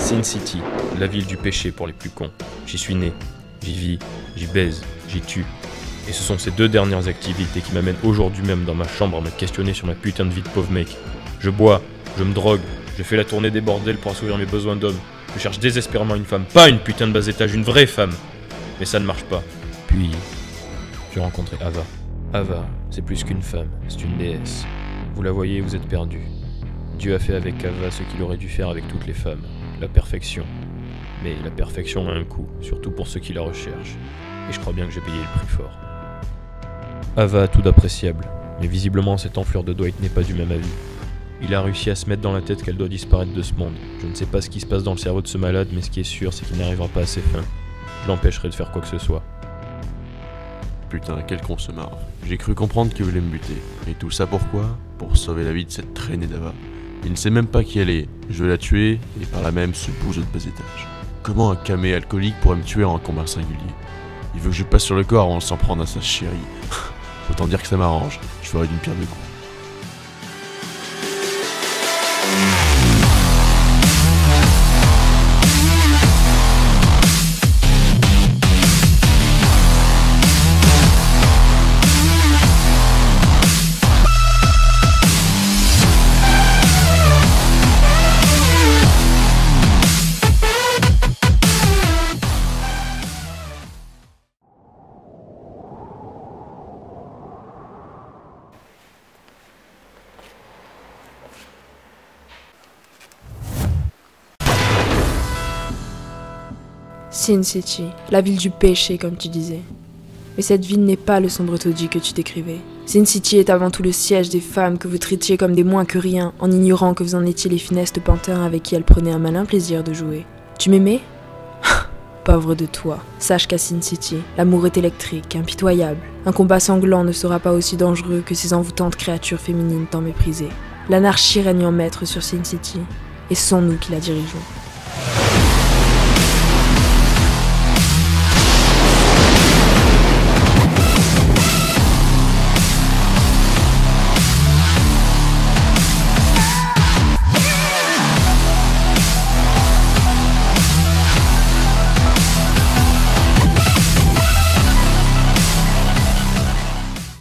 Sin City, la ville du péché pour les plus cons. J'y suis né, j'y vis, j'y baise, j'y tue. Et ce sont ces deux dernières activités qui m'amènent aujourd'hui même dans ma chambre à me questionner sur ma putain de vie de pauvre mec. Je bois, je me drogue, je fais la tournée des bordels pour assouvir mes besoins d'homme. Je cherche désespérément une femme, pas une putain de bas étage, une vraie femme. Mais ça ne marche pas. Puis, j'ai rencontré Ava. Ava, c'est plus qu'une femme, c'est une déesse. Vous la voyez, vous êtes perdu. Dieu a fait avec Ava ce qu'il aurait dû faire avec toutes les femmes, la perfection. Mais la perfection a un coût, surtout pour ceux qui la recherchent. Et je crois bien que j'ai payé le prix fort. Ava a tout d'appréciable, mais visiblement cette enflure de Dwight n'est pas du même avis. Il a réussi à se mettre dans la tête qu'elle doit disparaître de ce monde. Je ne sais pas ce qui se passe dans le cerveau de ce malade, mais ce qui est sûr, c'est qu'il n'arrivera pas à ses fins. Je l'empêcherai de faire quoi que ce soit. Putain, quel con ce marre. J'ai cru comprendre qu'il voulait me buter. Et tout ça pourquoi? Pour sauver la vie de cette traînée d'Ava. Il ne sait même pas qui elle est. Je veux la tuer, et par là même ce bouseux de bas étage. Comment un camé alcoolique pourrait me tuer en un combat singulier? Il veut que je passe sur le corps avant de s'en prendre à sa chérie. Autant dire que ça m'arrange. Je ferai d'une pierre deux coups. Sin City, la ville du péché comme tu disais. Mais cette ville n'est pas le sombre taudis que tu décrivais. Sin City est avant tout le siège des femmes que vous traitiez comme des moins que rien, en ignorant que vous en étiez les funestes pantins avec qui elles prenaient un malin plaisir de jouer. Tu m'aimais? Pauvre de toi. Sache qu'à Sin City, l'amour est électrique, impitoyable. Un combat sanglant ne sera pas aussi dangereux que ces envoûtantes créatures féminines tant méprisées. L'anarchie règne en maître sur Sin City, et ce sont nous qui la dirigeons.